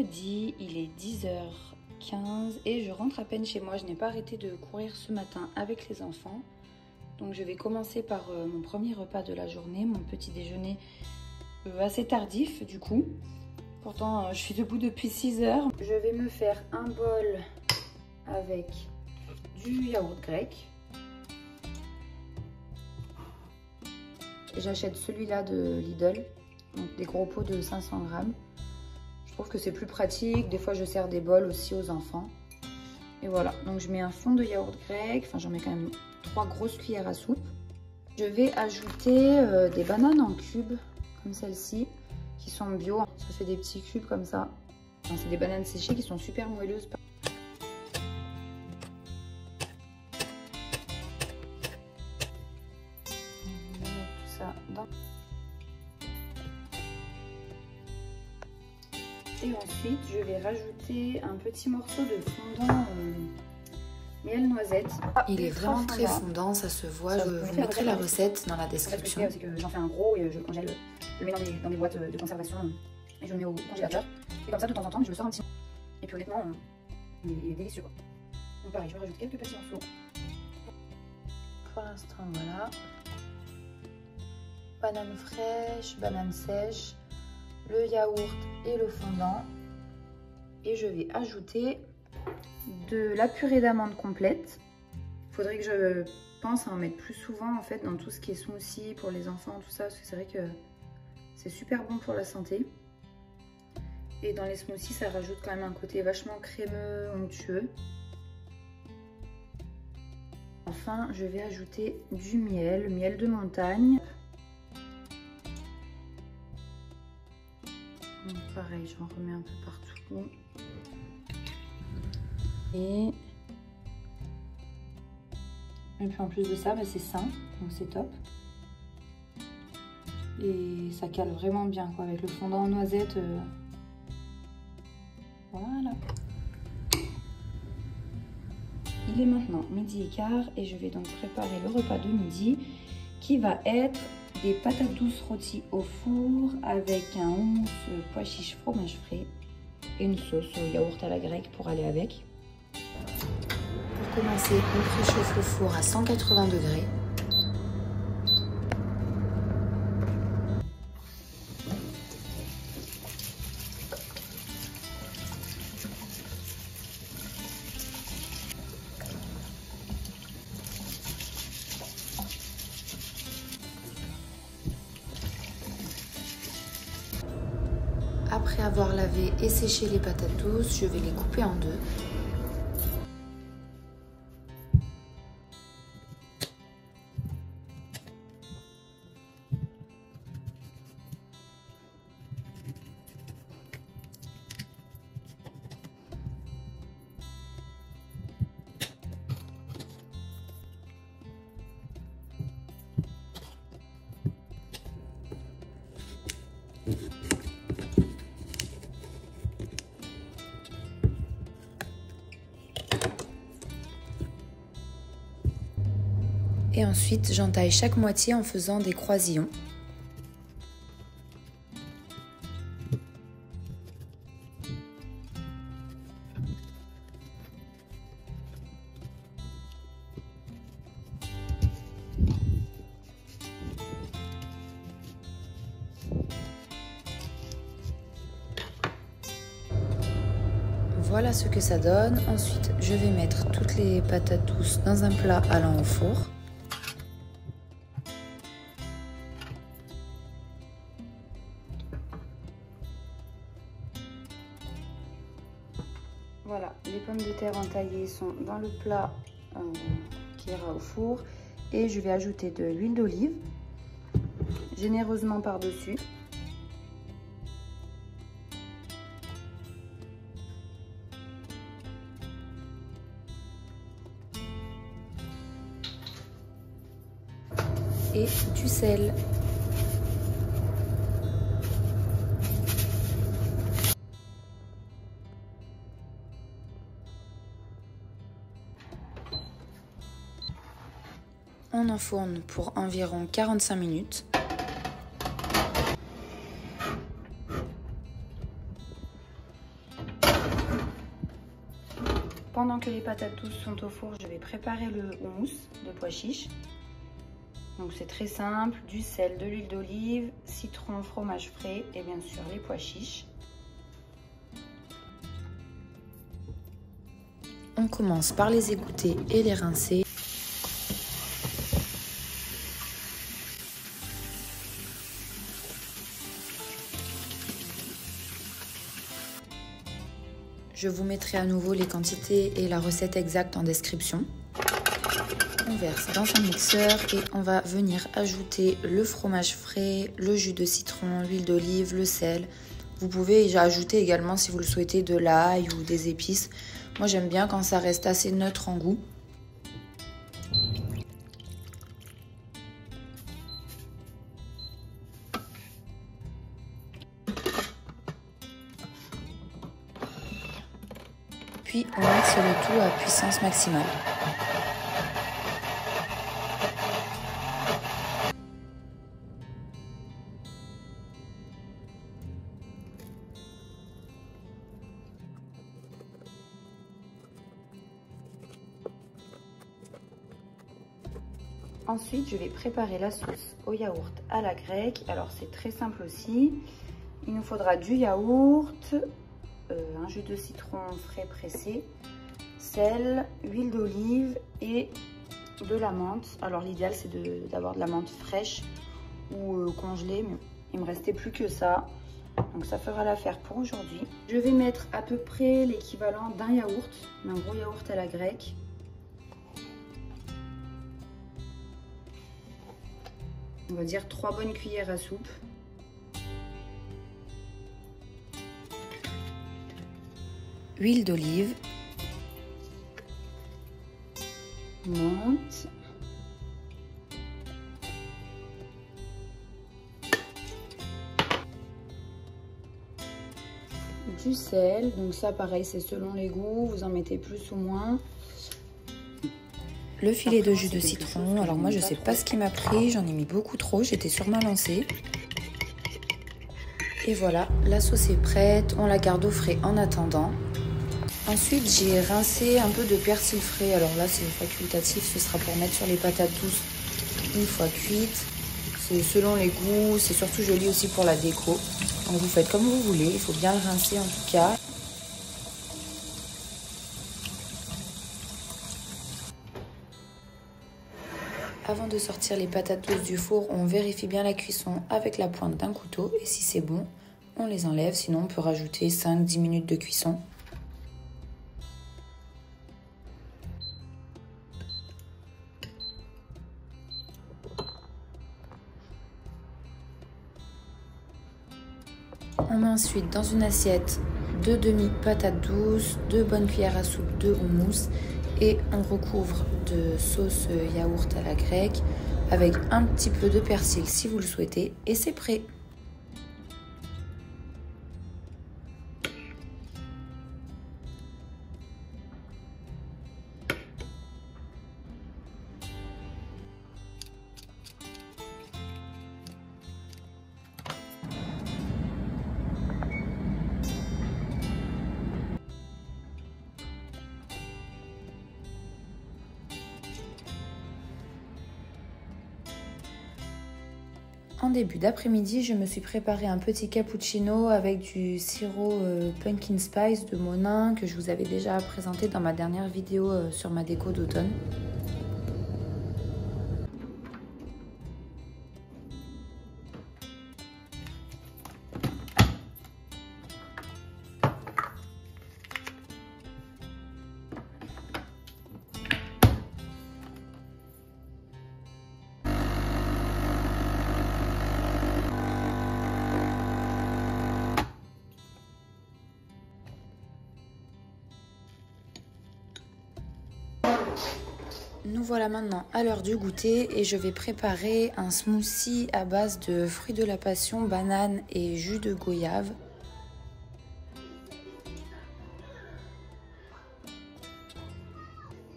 jeudi, il est 10h15 et je rentre à peine chez moi. Je n'ai pas arrêté de courir ce matin avec les enfants. Donc je vais commencer par mon premier repas de la journée, mon petit déjeuner assez tardif du coup. Pourtant je suis debout depuis 6h. Je vais me faire un bol avec du yaourt grec. J'achète celui-là de Lidl, donc des gros pots de 500 grammes. Je trouve que c'est plus pratique. Des fois, je sers des bols aussi aux enfants. Et voilà, donc je mets un fond de yaourt grec. Enfin, j'en mets quand même 3 grosses cuillères à soupe. Je vais ajouter des bananes en cubes, comme celle-ci, qui sont bio. Ça fait des petits cubes comme ça. Enfin, c'est des bananes séchées qui sont super moelleuses. Et ensuite, je vais rajouter un petit morceau de fondant miel noisette. Il est vraiment très fondant, ça se voit. Je vous mettrai la recette dans la description. C'est que j'en fais un gros et je le congèle. Je le mets dans des boîtes de conservation et je le mets au congélateur. Et comme ça, de temps en temps, je le sors un petit peu. Et puis honnêtement, il est délicieux, quoi. Donc pareil, je rajoute quelques petits morceaux. Pour l'instant, voilà. Banane fraîche, banane sèche, le yaourt et le fondant. Et je vais ajouter de la purée d'amande complète. Il faudrait que je pense à en mettre plus souvent en fait dans tout ce qui est smoothie pour les enfants, tout ça, parce que c'est vrai que c'est super bon pour la santé. Et dans les smoothies, ça rajoute quand même un côté vachement crémeux, onctueux. Enfin, je vais ajouter du miel, miel de montagne. Donc pareil, j'en remets un peu partout. Et puis en plus de ça, c'est sain, donc c'est top. Et ça cale vraiment bien quoi, avec le fondant en noisette. Voilà. Il est maintenant 12h15 et je vais donc préparer le repas de midi qui va être des patates douces rôties au four avec un houmous pois chiche fromage frais et une sauce au yaourt à la grecque pour aller avec. Pour commencer, on préchauffe le four à 180 degrés. Après avoir lavé et séché les patates douces, je vais les couper en deux. Et ensuite, j'entaille chaque moitié en faisant des croisillons. Voilà ce que ça donne. Ensuite, je vais mettre toutes les patates douces dans un plat allant au four. Voilà, les pommes de terre entaillées sont dans le plat qui ira au four. Et je vais ajouter de l'huile d'olive, généreusement par-dessus. Et du sel. On enfourne pour environ 45 minutes. pendant que les patates douces sont au four, je vais préparer le houmous de pois chiches. Donc c'est très simple, du sel, de l'huile d'olive, citron, fromage frais et bien sûr les pois chiches. On commence par les égoutter et les rincer. Je vous mettrai à nouveau les quantités et la recette exacte en description. On verse dans un mixeur et on va venir ajouter le fromage frais, le jus de citron, l'huile d'olive, le sel. Vous pouvez ajouter également, si vous le souhaitez, de l'ail ou des épices. Moi j'aime bien quand ça reste assez neutre en goût. Puis on mixe le tout à puissance maximale. Ensuite, je vais préparer la sauce au yaourt à la grecque. Alors, c'est très simple aussi. Il nous faudra du yaourt, un jus de citron frais pressé, sel, huile d'olive et de la menthe. Alors, l'idéal, c'est d'avoir de la menthe fraîche ou congelée, mais il me restait plus que ça. Donc, ça fera l'affaire pour aujourd'hui. Je vais mettre à peu près l'équivalent d'un yaourt, d'un gros yaourt à la grecque. On va dire 3 bonnes cuillères à soupe. Huile d'olive. Menthe. Du sel. Donc ça pareil, c'est selon les goûts. Vous en mettez plus ou moins. Le filet de jus de citron, alors moi je sais pas ce qui m'a pris, j'en ai mis beaucoup trop, j'étais sur ma lancée. Et voilà, la sauce est prête, on la garde au frais en attendant. Ensuite j'ai rincé un peu de persil frais, alors là c'est facultatif, ce sera pour mettre sur les patates douces une fois cuites. C'est selon les goûts, c'est surtout joli aussi pour la déco. Donc vous faites comme vous voulez, il faut bien le rincer en tout cas. Avant de sortir les patates douces du four, on vérifie bien la cuisson avec la pointe d'un couteau et si c'est bon, on les enlève, sinon on peut rajouter 5-10 minutes de cuisson. On met ensuite dans une assiette 2 demi-patates douces, 2 bonnes cuillères à soupe de houmous et on recouvre de sauce yaourt à la grecque avec un petit peu de persil si vous le souhaitez et c'est prêt. En début d'après-midi, je me suis préparé un petit cappuccino avec du sirop pumpkin spice de Monin que je vous avais déjà présenté dans ma dernière vidéo sur ma déco d'automne. Nous voilà maintenant à l'heure du goûter et je vais préparer un smoothie à base de fruits de la passion, bananes et jus de goyave.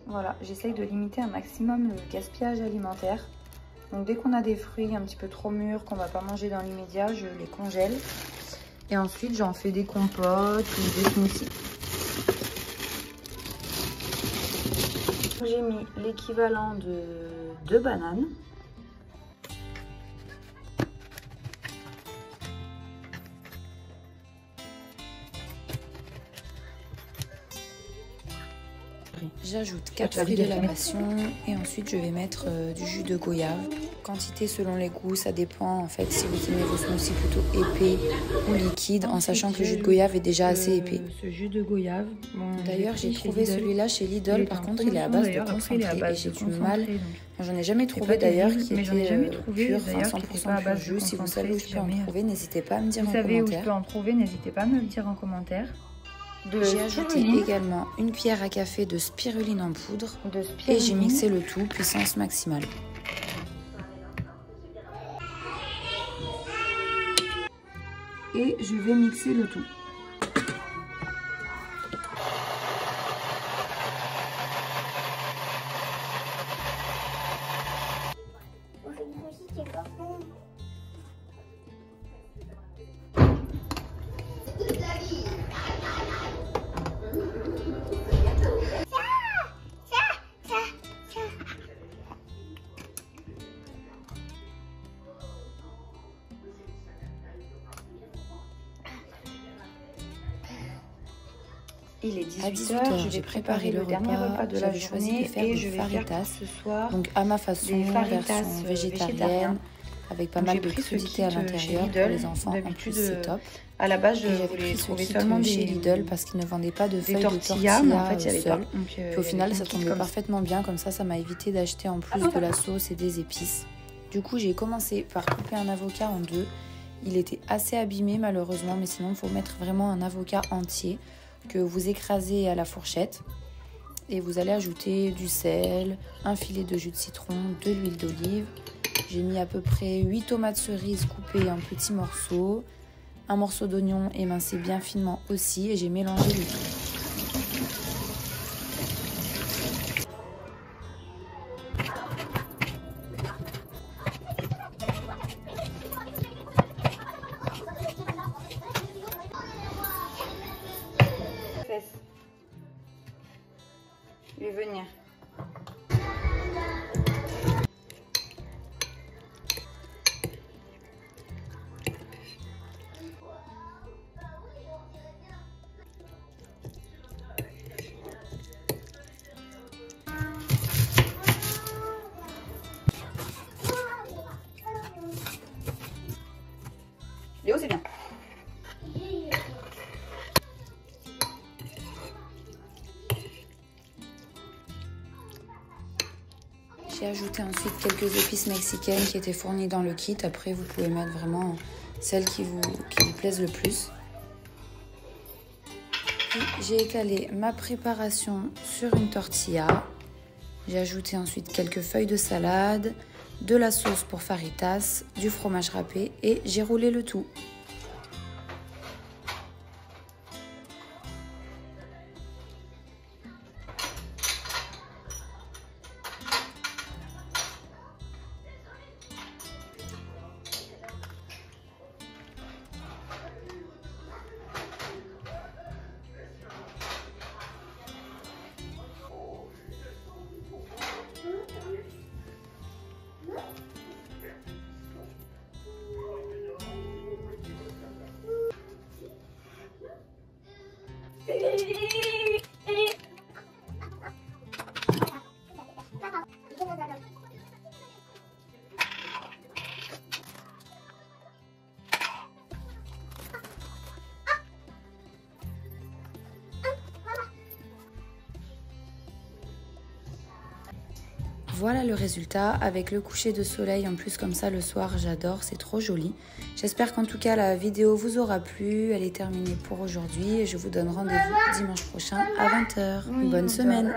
Voilà, j'essaye de limiter un maximum le gaspillage alimentaire. Donc dès qu'on a des fruits un petit peu trop mûrs, qu'on va pas manger dans l'immédiat, je les congèle. Et ensuite j'en fais des compotes ou des smoothies. J'ai mis l'équivalent de 2 bananes. J'ajoute 4 fruits de la passion et ensuite je vais mettre du jus de goyave. Quantité selon les goûts, ça dépend en fait si vous aimez vos smoothies plutôt épais ou liquides, en sachant que le jus de goyave est déjà assez épais. Ce jus de goyave, d'ailleurs j'ai trouvé celui-là chez Lidl, par contre il est à base de concentré et j'ai du mal. J'en ai jamais trouvé d'ailleurs qui était pur, 100% pur jus. Si vous savez où je peux en trouver, n'hésitez pas à me dire en commentaire. Vous savez où je peux en trouver, n'hésitez pas à me le dire en commentaire. J'ai ajouté également une cuillère à café de spiruline en poudre et j'ai mixé le tout puissance maximale. Et je vais mixer le tout. Il est 18h, je vais préparer le dernier repas de la journée et je vais faire ce soir donc à ma façon, version végétarienne, avec pas mal de crudités à l'intérieur pour les enfants. En plus, c'est top. À la base, je voulais trouver seulement chez Lidl parce qu'ils ne vendaient pas de feuilles de tortilla seul. Puis au final, ça tombait parfaitement bien. Comme ça m'a évité d'acheter en plus de la sauce et des épices. Du coup, j'ai commencé par couper un avocat en deux. Il était assez abîmé malheureusement, mais sinon, il faut mettre vraiment un avocat entier que vous écrasez à la fourchette. Et vous allez ajouter du sel, un filet de jus de citron, de l'huile d'olive. J'ai mis à peu près 8 tomates cerises coupées en petits morceaux, un morceau d'oignon émincé bien finement aussi et j'ai mélangé le tout. Je vais venir. Léo, c'est bien. J'ai ajouté ensuite quelques épices mexicaines qui étaient fournies dans le kit. Après, vous pouvez mettre vraiment celles qui vous plaisent le plus. J'ai étalé ma préparation sur une tortilla. J'ai ajouté ensuite quelques feuilles de salade, de la sauce pour fajitas, du fromage râpé et j'ai roulé le tout. Voilà le résultat avec le coucher de soleil en plus comme ça le soir, j'adore, c'est trop joli. J'espère qu'en tout cas la vidéo vous aura plu, elle est terminée pour aujourd'hui et je vous donne rendez-vous dimanche prochain à 20h. Bonne semaine.